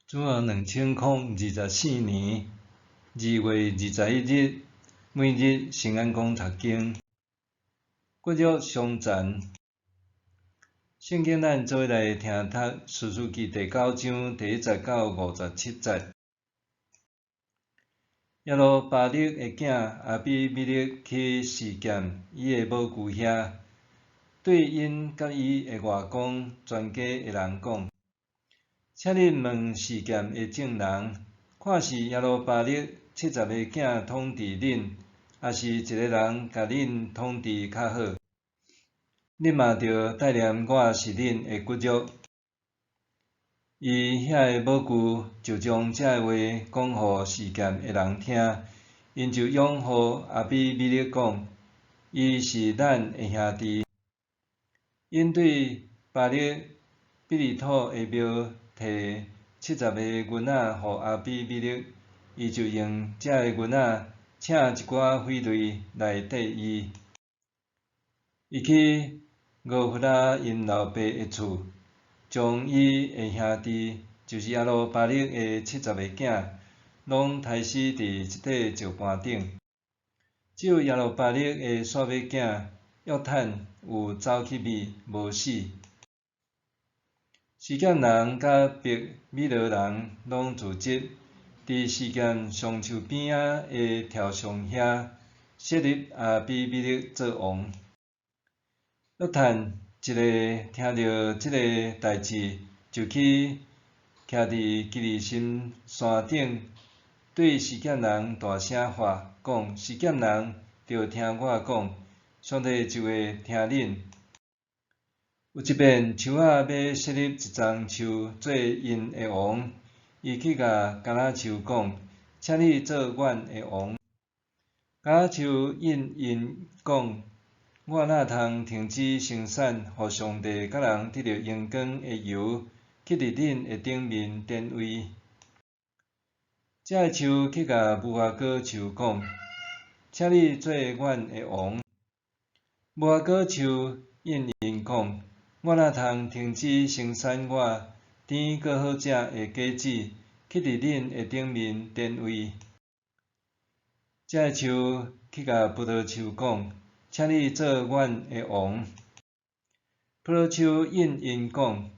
主后2024年2月21日，每日圣安宫读经，国约上赞。圣经咱做伙来听读《士师记》第9章第1节到57节。耶路巴勒的囝阿比米勒去示剑伊的母舅遐，对因甲伊的外公全家的人讲：请恁问示剑的证人，看是耶路巴勒70个囝统治恁，还是一个人甲恁统治较好？恁嘛着带念我是恁的骨肉。伊遐的母舅就将这话讲互示剑的人听，因就拥互阿比米勒讲，伊是咱的兄弟。因对巴勒比利土的庙摕70个银仔互阿比米勒，伊就用这个银仔请一寡匪类来缀伊。伊去俄弗拉因老爸的厝，将伊的兄弟，就是耶路巴勒的70个囝，拢杀死伫一块石盘顶。只有耶路巴勒的煞尾囝约坦有走去灭，无死。示剑人甲伯米勒人拢自执，伫示剑上树边仔的条上遐设立阿比米勒做王。约坦一个听到即个代志，就去徛伫基利心山顶，对示剑人大声喝，讲：示剑人着听我讲，上帝就会听恁。有一遍，树仔要设立一丛树做因的王，伊去甲橄榄树讲：请你做阮的王。橄榄树应因讲：我哪通停止生产，互上帝甲人得到阳光的油，去伫恁的顶面典位？这个树去甲无花果树讲：请你做阮的王。无花果树应因讲：我哪通停止生产我甜搁好食的果子，去伫恁的顶面典位？这个树去甲葡萄树讲：请你做阮的王。葡萄树应因讲：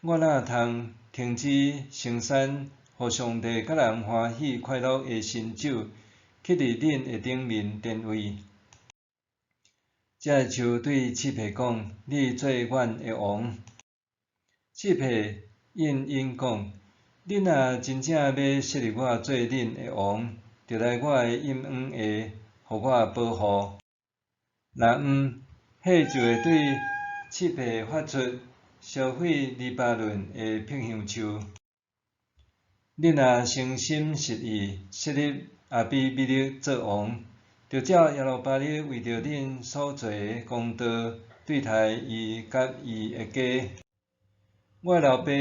我哪通停止生产，互上帝甲人欢喜快乐的新酒，去伫恁的顶面典位？这个树对刺皮讲：你做阮的王。刺皮应因讲：恁若真正要设立我做恁的王，就来我的阴阳下，互我保护。若毋，迄就会对刺皮发出烧毁黎巴嫩的僻香树。恁若诚心实意设立阿比米勒做王，就照耶路巴勒为着恁所做的功德，对待伊甲伊的家。我的老爸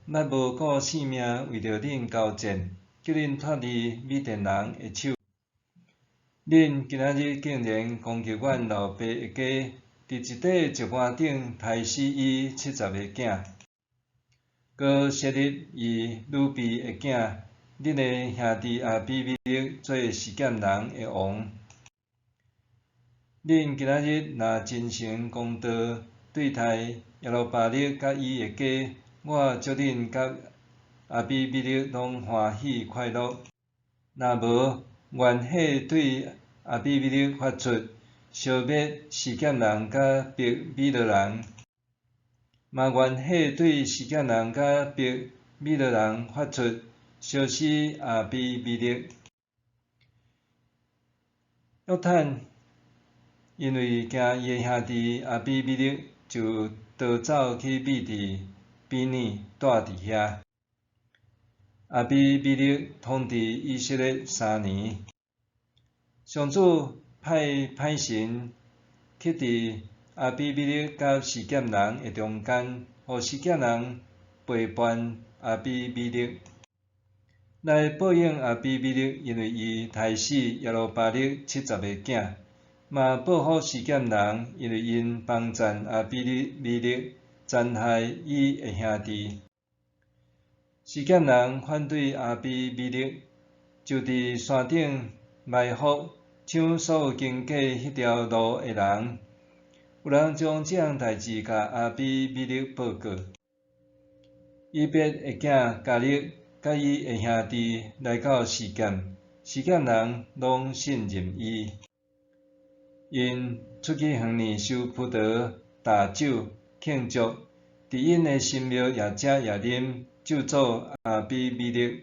捌无顾性命，为着恁交战，叫恁脱离米甸人的手。恁今仔日竟然攻击阮老爸的家，伫一块石盘顶杀死伊70个囝，搁设立伊女婢的囝，恁的兄弟阿比米勒做示剑人的王。恁今仔日若真诚公道对待耶路巴勒甲伊的家，我祝恁甲阿比米勒拢欢喜快乐。若无，愿火对阿比米勒发出，烧灭示剑人甲伯米勒人；嘛愿火对示剑人甲伯米勒人发出，烧死阿比米勒。约坦因为惊伊的兄弟阿比米勒，就逃走去密伫比尼，住伫遐。阿比米勒统治以色列3年。上主派歹神去伫阿比米勒甲示剑人的中间，互示剑人背叛阿比米勒，来报应阿比米勒，因为伊杀死耶路巴勒70个囝，嘛报复示剑人，因为因帮赞阿比米勒，残害伊的兄弟。示剑人反对阿比米勒，就伫山顶埋伏，抢所有经过迄条路的人。有人将这样代志甲阿比米勒报告。以别的囝加勒甲伊的兄弟来到示剑，示剑人拢信任伊。因出去乡里收葡萄、大酒庆祝，伫因的神庙也食也啉，咒诅阿比米勒。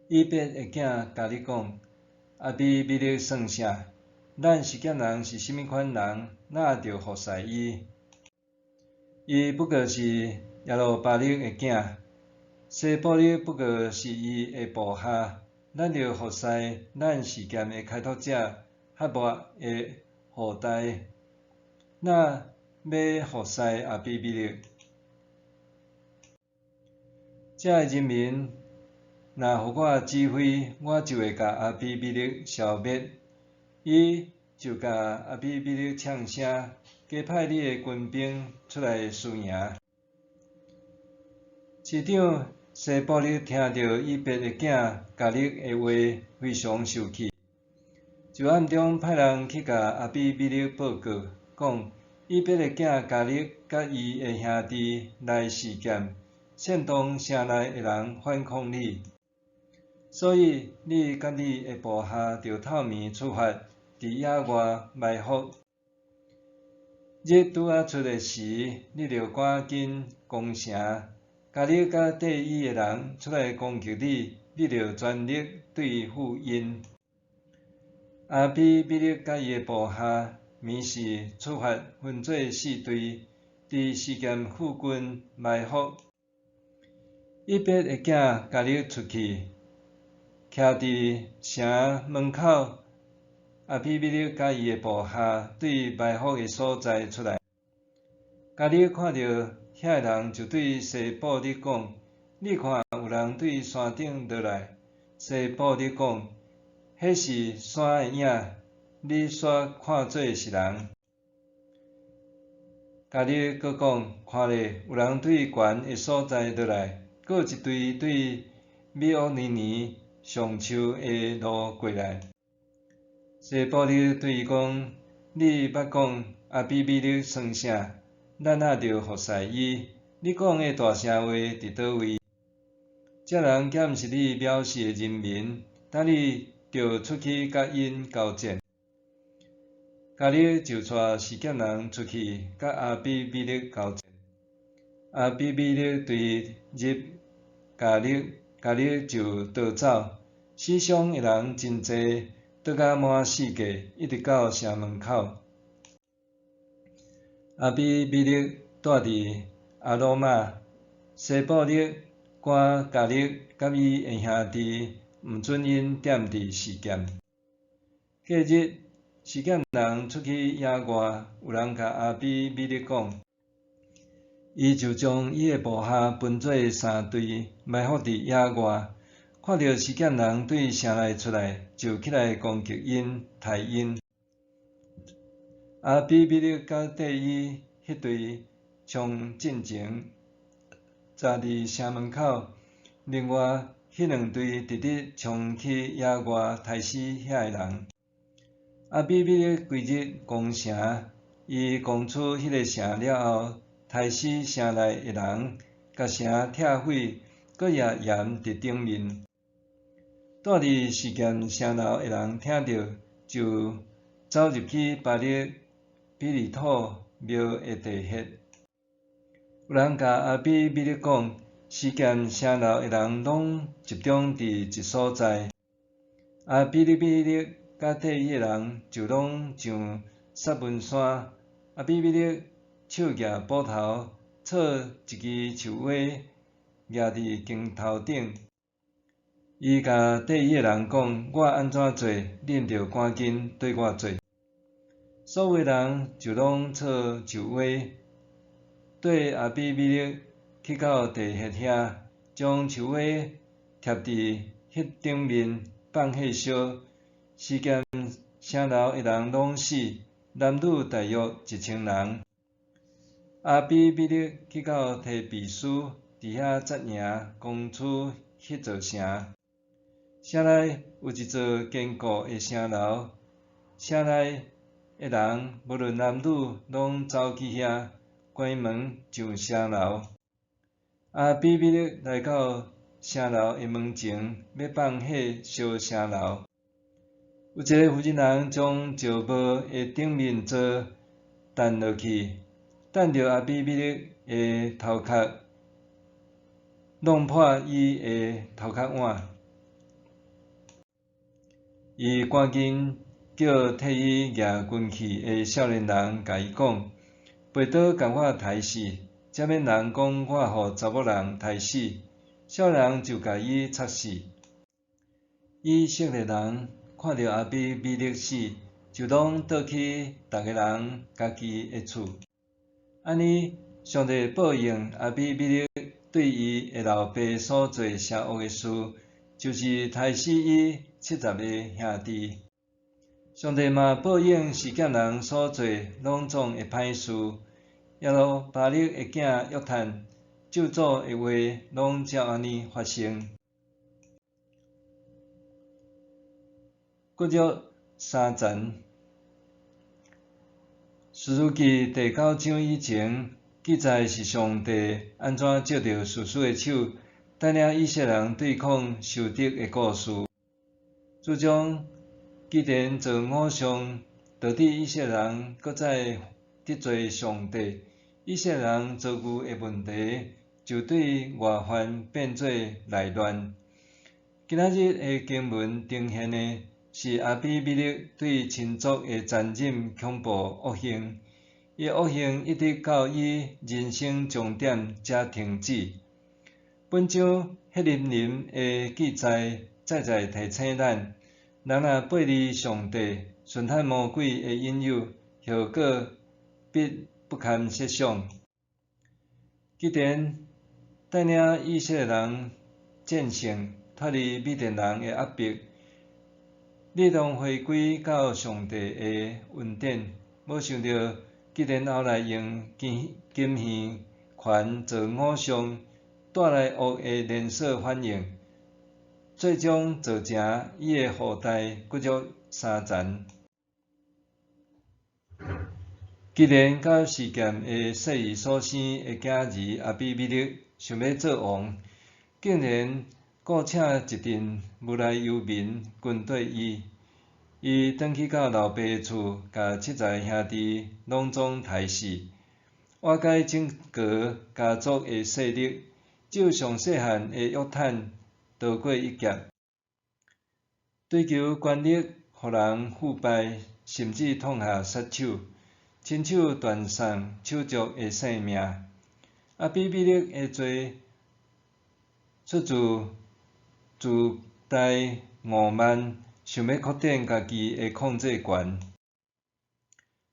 以别的囝加勒讲：阿比米勒算啥？咱示剑人是甚物款人，哪着服侍伊？伊不过是耶路巴勒的囝，西布勒不过是伊的部下，咱着服侍咱示剑的开拓者哈莫的后代，哪要服侍阿比米勒？遮的人民若互我指挥，我就会甲阿比米勒消灭。伊就甲阿比米勒呛声，加派你的军兵出来输赢。市长西布勒听到以别的囝加勒的话，非常生气，就暗中派人去甲阿比米勒报告，讲以别的囝加勒甲伊的兄弟来示剑，煽动城内的人反抗你。所以你甲你的部下着透暝出发，伫野外埋伏。日拄仔出的时，你着赶紧攻城。加勒甲缀伊的人出来攻击你，你着全力对付因。阿比米勒甲伊的部下暝时出发，分做4队，伫示剑附近埋伏。以别的囝加勒出去，徛伫城门口。阿比米勒甲伊的部下对埋伏的所在出来。加勒看到遐人，就对西布勒讲：“你看有人对山顶落来。”西布勒讲：“迄是山的影，你煞看做是人。”加勒阁讲：“看咧，有人对悬的所在落来，阁有一队对米奥尼尼上树的路过来。”西布勒对伊讲：“你捌讲阿比米勒算啥？咱哪着服侍伊？你讲的大声话伫倒位？这人敢毋是你藐视的人民？当你着出去甲因交战。”加勒就带示剑人出去甲阿比米勒交战。阿比米勒对入加勒就逃走，死伤的人真济。倒甲满世界，一直到城门口。阿比米勒住伫阿罗马，西布勒赶加勒甲伊的兄弟，毋准因踮伫示剑。隔日，示剑人出去野外，有人甲阿比米勒讲，伊就将伊的部下分做3队，埋伏伫野外。看到示剑人对城内出来，就起来攻击因，杀因。阿比米勒甲缀伊迄队冲进前，站伫城门口。另外迄2队直直冲去野外，杀死遐个人。阿比米勒规日攻城，伊攻出迄个城了后，杀死城内的人，甲城拆毁，搁也盐伫顶面。住伫示剑城楼的人听到，就走入去巴勒比利土庙的地穴。有人甲阿比米勒讲，示剑城楼的人拢集中伫一所在。阿比米勒甲缀伊的人就拢上萨文山。阿比米勒手举斧头，插一支树蛙，举伫镜头顶。伊甲缀伊的人讲：“我安怎做，恁着赶紧对我做。”所有人就拢插树蛙，缀阿比米勒去到地穴遐，将树蛙贴伫迄顶面放火烧。示剑城楼的人拢死，男女大约1000人。阿比米勒去到提比斯，伫遐扎营攻取迄座城。城内有一座坚固的城楼，城内的人无论男女，拢走去遐关门上城楼。阿比米勒来到城楼的门前，要放火烧城楼。有一个妇人将石磨的顶面做弹落去，弹着阿比米勒的头壳，弄破伊的头壳碗。伊赶紧叫替伊举军器的少年人，甲伊讲：背倒共我刣死，才免人讲我互查某人刣死。少年人就甲伊插死。以色列人看到阿比米勒死，就拢倒去逐个人家己的厝。安尼，上帝报应阿比米勒对伊的老爸所做邪恶的事，就是刣死伊70个兄弟。上帝嘛报应示剑人所做拢总的歹事，耶路巴勒的囝约坦咒诅的话，拢照安尼发生。骨肉三层，士师记第9章以前记载是上帝安怎借着士师的手，带领以色列人对抗受敌的故事。自从基甸做偶像，导致以色列人搁再得罪上帝，以色列人遭遇的问题就对外患变做内乱。今仔日的经文呈现的是阿比米勒对亲族的残忍恐怖恶行，伊的恶行一直到伊人生终点才停止。本章血淋淋的记载，再再提醒咱：人若背离上帝，顺坦魔鬼的引诱，后果必不堪设想。基甸带领以色列人战胜，脱离米甸人的压迫，力量回归到上帝的恩典。无想到基甸后来用金线环做偶像，带来恶的连锁反应，最终造成伊的后代骨肉三残。基甸甲示剑的说伊所生的囝儿阿比米勒想要做王，竟然雇请一阵无赖游民军队伊。伊转去到老爸的厝，甲70个兄弟拢总刣死，瓦解整个家族的势力，只有上细汉的约坦逃过一劫。追求权力，互人腐败，甚至痛下杀手，亲手断送手足的性命。阿比米勒的罪出自大傲慢，想要扩展家己的控制权。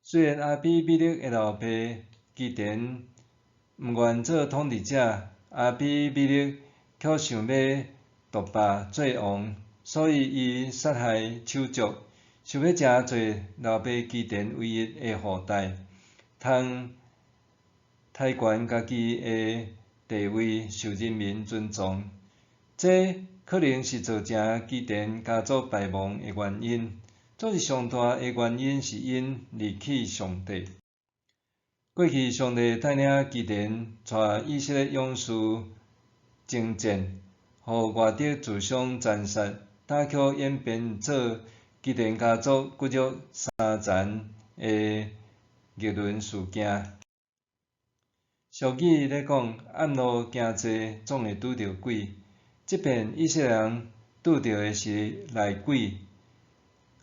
虽然阿比米勒的老爸基甸毋愿做统治者，阿比米勒却想要独霸做王，所以伊杀害手足，想要成做老爸基甸唯一的后代，通抬悬家己的地位，受人民尊重。这可能是造成基甸家族败亡的原因，总是上大的原因是因离弃上帝。过去上帝带领基甸带以色列勇士征战，互外敌自相残杀，但却演变做基甸家族骨肉三残的逆轮事件。俗语咧讲，暗路行济，总会拄着鬼。即便以色列人拄着的是内鬼，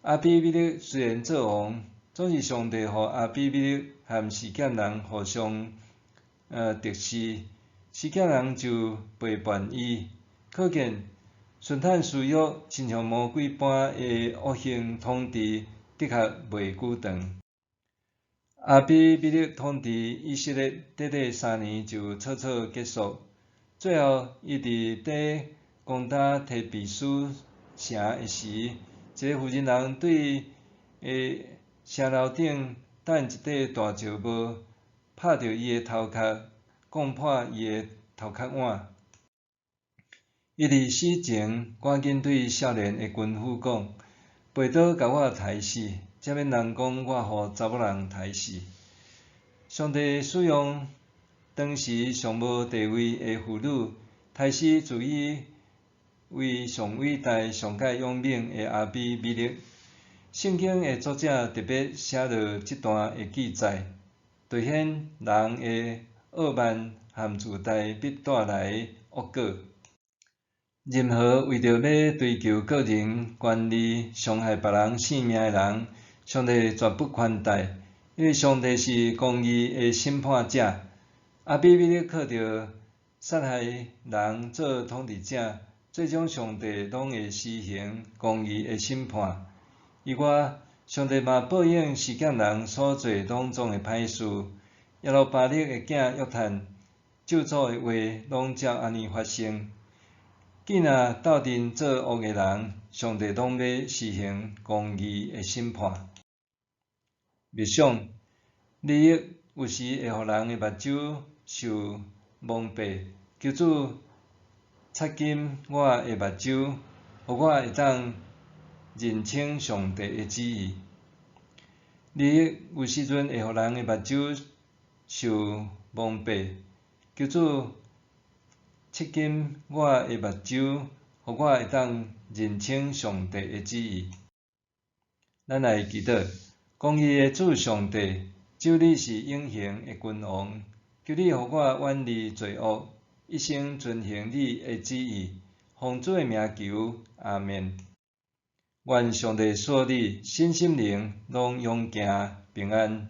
阿比米勒虽然做王，总是上帝互阿比米勒和示剑人互相敌视，示剑人就背叛伊。可见顺坦私欲，亲像魔鬼般的恶行统治，的确袂久长。阿比米勒统治以色列短3年就草草结束。最后，伊伫底攻打提比斯城的时，一个妇人对城楼顶担一块大石磨，拍着伊的头壳，攻破伊的头壳碗。伊伫死前赶紧对少年的军夫讲：背倒甲我刣死，才免人讲我互查某人刣死。上帝使用当时上无地位的妇女，刣死自以为上伟大、上界勇猛的阿比米勒。圣经的作者特别写落这段的记载，凸显人的傲慢和自大必带来恶果。任何为着要追求个人权利、伤害别人性命的人，上帝绝不宽待，因为上帝是公义的审判者。阿比米勒靠着杀害人做统治者，最终上帝拢会施行公义的审判。以外，上帝嘛报应世间人所做拢总的歹事。耶路巴勒的囝约翰咒诅的话，拢照安尼发生。既若斗阵做恶的人，上帝拢要施行公义的审判。默想，利益有时会互人的目睭受蒙蔽，求主擦金我的目睭，互我会当认清上帝的旨意。利益有时阵会互人的目睭受蒙蔽，求主擦金我的目睭，互我会当认清上帝的旨意。咱来祈祷，公义的主上帝，只有你是永恒的君王，求你互我远离罪恶，一生遵行你的旨意。奉主的名求，阿们。愿上帝赐你身心灵拢永行平安。